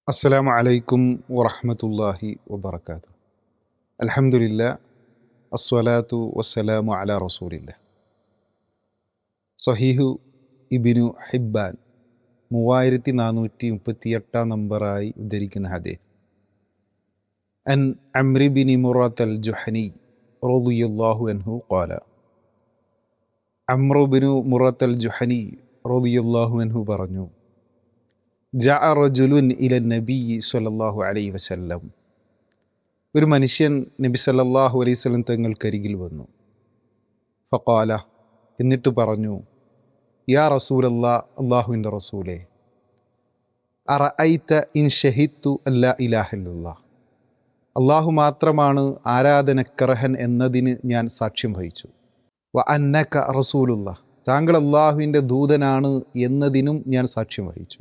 അസ്സലാമു അലൈക്കും വറഹ്മത്തുള്ളാഹി വബറകാതുഹു. അൽഹംദുലില്ലാ അസ്സലാത്തു വസ്സലാമു അലാ റസൂലില്ലാ. സ്വഹീഹു ഇബ്നു ഹിബ്ബാൻ 3438 നമ്പറായി ഉദ്ധരിക്കുന്ന ഹദീസ്. അൻ അംർ ബിൻ മുറത്തൽ ജുഹനി റളിയല്ലാഹു അൻഹു ഖാല. അംർ ബിൻ മുറത്തൽ ജുഹനി റളിയല്ലാഹു അൻഹു പറഞ്ഞു, ജഅ റജുലുൻ ഇല നബി സ്വല്ലല്ലാഹു അലൈഹി വസല്ലം. ഒരു മനുഷ്യൻ നബി സല്ലല്ലാഹു അലൈഹി വസല്ലം തങ്ങൾക്കരികിൽ വന്നു. ഫഖാല, എന്നിട്ട് പറഞ്ഞു, യാ റസൂലല്ലാ, അല്ലാഹുവിൻ്റെ റസൂലേ, അറഅയ്ത ഇൻ ഷഹിദ്തു അല്ലാ ഇലാഹ ഇല്ലല്ലാഹ്, അല്ലാഹു മാത്രമാണ് ആരാധനക്കർഹൻ എന്നതിന് ഞാൻ സാക്ഷ്യം വഹിച്ചു. വ അന്നക റസൂലുല്ലാഹ്, താങ്കൾ അല്ലാഹുവിൻ്റെ ദൂതനാണ് എന്നതിനും ഞാൻ സാക്ഷ്യം വഹിച്ചു.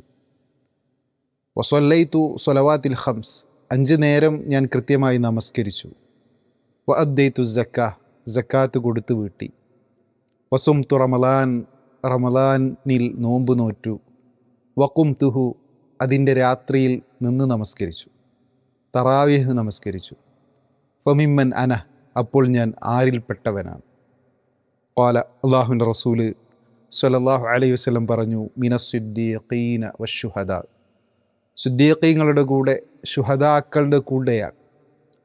വസല്ലൈതു സ്വലവാത്തിൽ ഖംസ്, 5 നേരം ഞാൻ കൃത്യമായി നമസ്കരിച്ചു. വ അദ്ദൈതു സക്കാത്ത് കൊടുത്തു വീട്ടി. വസുംതു റമളാൻ, റമളാനിൽ നോമ്പ് നോറ്റു. വഖുംതുഹു, അതിൻ്റെ രാത്രിയിൽ നിന്ന് നമസ്കരിച്ചു. തറാവീഹ് നമസ്കരിച്ചു. ഫമിമ്മൻ അന, അപ്പോൾ ഞാൻ ആരിൽപ്പെട്ടവനാണ്? ഖാല, അല്ലാഹുവിൻ്റെ റസൂല് സ്വല്ലല്ലാഹു അലൈഹി വസല്ലം പറഞ്ഞു, മിനസ്സിദ്ദീഖീന വശുഹദാ, സിദ്ദീഖീങ്ങളുടെ കൂടെ, ശുഹദാക്കളുടെ കൂടെയാണ്.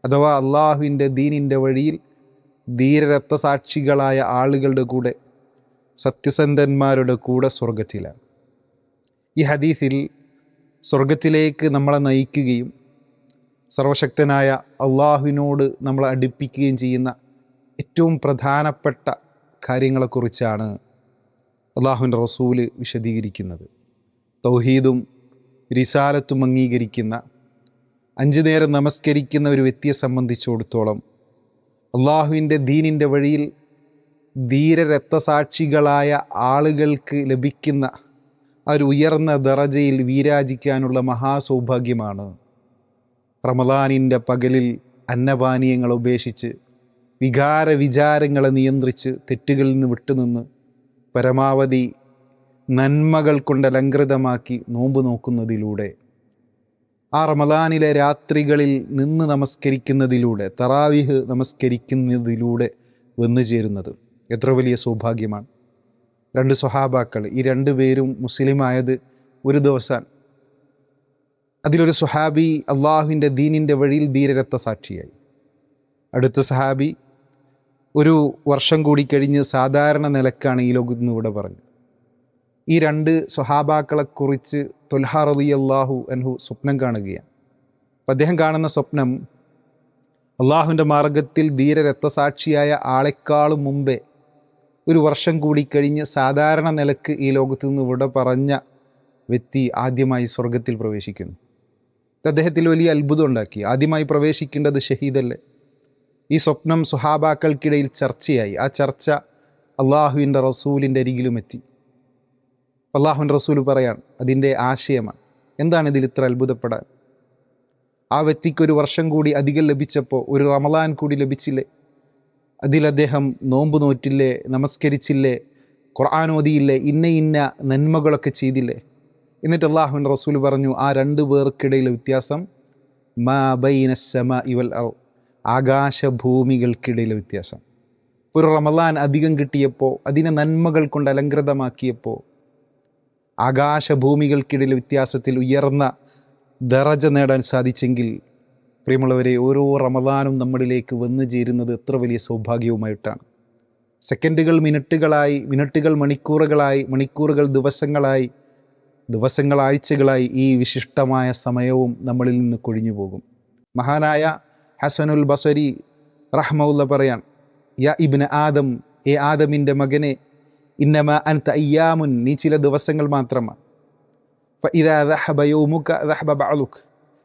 അഥവാ അള്ളാഹുവിൻ്റെ ദീനിൻ്റെ വഴിയിൽ ധീരരക്തസാക്ഷികളായ ആളുകളുടെ കൂടെ, സത്യസന്ധന്മാരുടെ കൂടെ സ്വർഗത്തിലാണ്. ഈ ഹദീസിൽ സ്വർഗത്തിലേക്ക് നമ്മളെ നയിക്കുകയും സർവശക്തനായ അള്ളാഹുവിനോട് നമ്മളെ അടുപ്പിക്കുകയും ചെയ്യുന്ന ഏറ്റവും പ്രധാനപ്പെട്ട കാര്യങ്ങളെക്കുറിച്ചാണ് അള്ളാഹുവിൻ്റെ റസൂല് വിശദീകരിക്കുന്നത്. തൗഹീദും റിസാലത്തും അംഗീകരിക്കുന്ന, 5 നേരം നമസ്കരിക്കുന്ന ഒരു വ്യക്തിയെ സംബന്ധിച്ചിടത്തോളം അള്ളാഹുവിൻ്റെ ദീനിൻ്റെ വഴിയിൽ ധീരരക്തസാക്ഷികളായ ആളുകൾക്ക് ലഭിക്കുന്ന ആ ഒരു ഉയർന്ന ദറജയിൽ വിരാജിക്കാനുള്ള മഹാസൗഭാഗ്യമാണ് റമളാനിൻ്റെ പകലിൽ അന്നപാനീയങ്ങൾ ഉപേക്ഷിച്ച്, വിചാരങ്ങളെ നിയന്ത്രിച്ച്, തെറ്റുകളിൽ നിന്ന് വിട്ടുനിന്ന് പരമാവധി നന്മകൾ കൊണ്ട് അലങ്കൃതമാക്കി നോമ്പ് നോക്കുന്നതിലൂടെ, ആ റമളാനിലെ രാത്രികളിൽ നിന്ന് നമസ്കരിക്കുന്നതിലൂടെ, തറാവീഹ് നമസ്കരിക്കുന്നതിലൂടെ വന്നു ചേരുന്നത് എത്ര വലിയ സൗഭാഗ്യമാണ്. 2 സ്വഹാബാക്കൾ, ഈ 2 പേരും മുസ്ലിമായത് ഒരു ദിവസം. അതിലൊരു സ്വഹാബി അള്ളാഹുവിൻ്റെ ദീനിൻ്റെ വഴിയിൽ ധീരരക്തസാക്ഷിയായി. അടുത്ത സഹാബി ഒരു വർഷം കൂടി കഴിഞ്ഞ് സാധാരണ നിലക്കാണ് ഈ ലോകത്ത് നിന്ന് ഇവിടെ പറഞ്ഞത്. ഈ 2 സ്വഹാബാക്കളെക്കുറിച്ച് ത്വൽഹ റളിയല്ലാഹു അൻഹു സ്വപ്നം കാണുകയാണ്. അപ്പം അദ്ദേഹം കാണുന്ന സ്വപ്നം, അള്ളാഹുവിൻ്റെ മാർഗത്തിൽ ധീരരക്തസാക്ഷിയായ ആളെക്കാളും മുമ്പേ ഒരു വർഷം കൂടി കഴിഞ്ഞ് സാധാരണ നിലക്ക് ഈ ലോകത്ത് നിന്ന് ഇവിടെ പറഞ്ഞ വ്യക്തി ആദ്യമായി സ്വർഗത്തിൽ പ്രവേശിക്കുന്നു. അദ്ദേഹത്തിൽ വലിയ അത്ഭുതം ഉണ്ടാക്കി. ആദ്യമായി പ്രവേശിക്കേണ്ടത് ഷഹീദല്ലേ? ഈ സ്വപ്നം സ്വഹാബാക്കൾക്കിടയിൽ ചർച്ചയായി. ആ ചർച്ച അള്ളാഹുവിൻ്റെ റസൂലിൻ്റെ അരികിലും എത്തി. അള്ളാഹുവിൻ്റെ റസൂൽ പറയാണ്, അതിൻ്റെ ആശയമാണ്. എന്താണ് ഇതിൽ ഇത്ര അത്ഭുതപ്പെടാൻ? ആ വ്യക്തിക്ക് ഒരു വർഷം കൂടി അധികം ലഭിച്ചപ്പോൾ ഒരു റമളാൻ കൂടി ലഭിച്ചില്ലേ? അതിൽ അദ്ദേഹം നോമ്പ് നോറ്റില്ലേ, നമസ്കരിച്ചില്ലേ, ഖുർആൻ ഓതിയില്ലേ, ഇന്ന നന്മകളൊക്കെ ചെയ്തില്ലേ? എന്നിട്ട് അള്ളാഹുവിൻ്റെ റസൂൽ പറഞ്ഞു, ആ 2 പേർക്കിടയിലെ വ്യത്യാസം മാ ബൈന സ്സമാഇ വൽ അർദ്, ആകാശഭൂമികൾക്കിടയിലെ വ്യത്യാസം. ഒരു റമളാൻ അധികം കിട്ടിയപ്പോൾ, അതിനെ നന്മകൾ കൊണ്ട് അലങ്കൃതമാക്കിയപ്പോൾ, ആകാശഭൂമികൾക്കിടയിലെ വ്യത്യാസത്തിൽ ഉയർന്ന ദറജ നേടാൻ സാധിച്ചെങ്കിൽ, പ്രിയമുള്ളവരെ, ഓരോ റമളാനും നമ്മളിലേക്ക് വന്നു ചേരുന്നത് എത്ര വലിയ സൗഭാഗ്യവുമായിട്ടാണ്. സെക്കൻഡുകൾ മിനിറ്റുകളായി, മിനിറ്റുകൾ മണിക്കൂറുകളായി, മണിക്കൂറുകൾ ദിവസങ്ങളായി, ദിവസങ്ങൾ ആഴ്ചകളായി ഈ വിശിഷ്ടമായ സമയവും നമ്മളിൽ നിന്ന് കൊഴിഞ്ഞു പോകും. മഹാനായ ഹസനുൽ ബസരി റഹ്മഹുല്ല പറയാൻ, യാ ഇബ്ന ആദം, ഏ ആദമിൻ്റെ മകനെ, ഇന്നമാ അൻത അയ്യാമുൻ, നീ ചില ദിവസങ്ങൾ മാത്രമാണ്. ഫഇദാ ദഹബ യൗമുക ദഹബ ബഅലുക,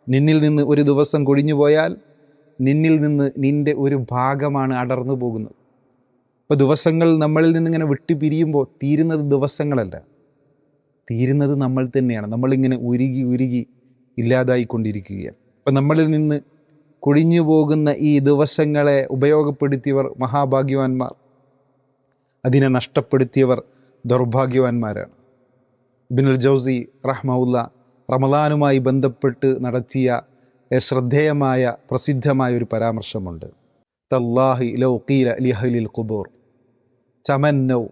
നിന്നിൽ നിന്ന് ഒരു ദിവസം കൊഴിഞ്ഞു പോയാൽ നിന്നിൽ നിന്ന് നിൻ്റെ ഒരു ഭാഗമാണ് അടർന്നു പോകുന്നത്. അപ്പോൾ ദിവസങ്ങൾ നമ്മളിൽ നിന്നിങ്ങനെ വിട്ടു പിരിയുമ്പോൾ തീരുന്നത് ദിവസങ്ങളല്ല, തീരുന്നത് നമ്മൾ തന്നെയാണ്. നമ്മളിങ്ങനെ ഉരുകി ഇല്ലാതായിക്കൊണ്ടിരിക്കുകയാണ്. അപ്പം നമ്മളിൽ നിന്ന് കൊഴിഞ്ഞു പോകുന്ന ഈ ദിവസങ്ങളെ ഉപയോഗപ്പെടുത്തിയവർ മഹാഭാഗ്യവാന്മാർ, അതിനെ നഷ്ടപ്പെടുത്തിയവർ ദൗർഭാഗ്യവാന്മാരാണ്. ഇബ്നുൽ ജൗസി റഹ്മഹുല്ല റമദാനുമായി ബന്ധപ്പെട്ട് നടത്തിയ ശ്രദ്ധേയമായ പ്രസിദ്ധമായ ഒരു പരാമർശമുണ്ട്. തല്ലാഹി ലൗ ഖീല ലിഅഹ്ലിൽ ഖുബൂർ തമന്നൗ,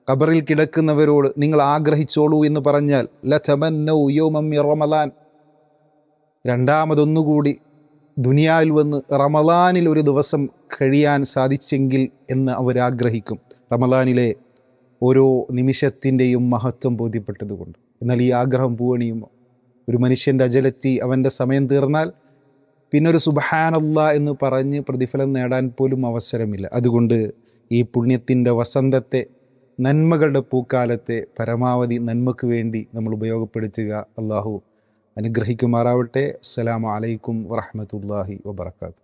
ഖബറിൽ കിടക്കുന്നവരോട് നിങ്ങൾ ആഗ്രഹിച്ചോളൂ എന്ന് പറഞ്ഞാൽ ലതമന്നൗ യൗമൻ മിൻ റമളാൻ, രണ്ടാമതൊന്നുകൂടി ദുനിയാവിൽ വന്ന് റമളാനിൽ ഒരു ദിവസം കഴിയാൻ സാധിച്ചെങ്കിൽ എന്ന് അവരാഗ്രഹിക്കും, റമളാനിലെ ഓരോ നിമിഷത്തിൻ്റെയും മഹത്വം ബോധ്യപ്പെട്ടതുകൊണ്ട്. എന്നാൽ ഈ ആഗ്രഹം പൂവണിയുമോ? ഒരു മനുഷ്യൻ്റെ അജലെത്തി അവൻ്റെ സമയം തീർന്നാൽ പിന്നെ ഒരു സുബ്ഹാനല്ലാഹ് എന്ന് പറഞ്ഞ് പ്രതിഫലം നേടാൻ പോലും അവസരമില്ല. അതുകൊണ്ട് ഈ പുണ്യത്തിൻ്റെ വസന്തത്തെ, നന്മകളുടെ പൂക്കാലത്തെ പരമാവധി നന്മയ്ക്ക് വേണ്ടി നമ്മൾ ഉപയോഗപ്പെടുത്തുക. അള്ളാഹു അനുഗ്രഹിക്കുമാറാവട്ടെ. അസ്സലാമു അലൈക്കും വറഹ്മത്തുള്ളാഹി വബറകാതുഹു.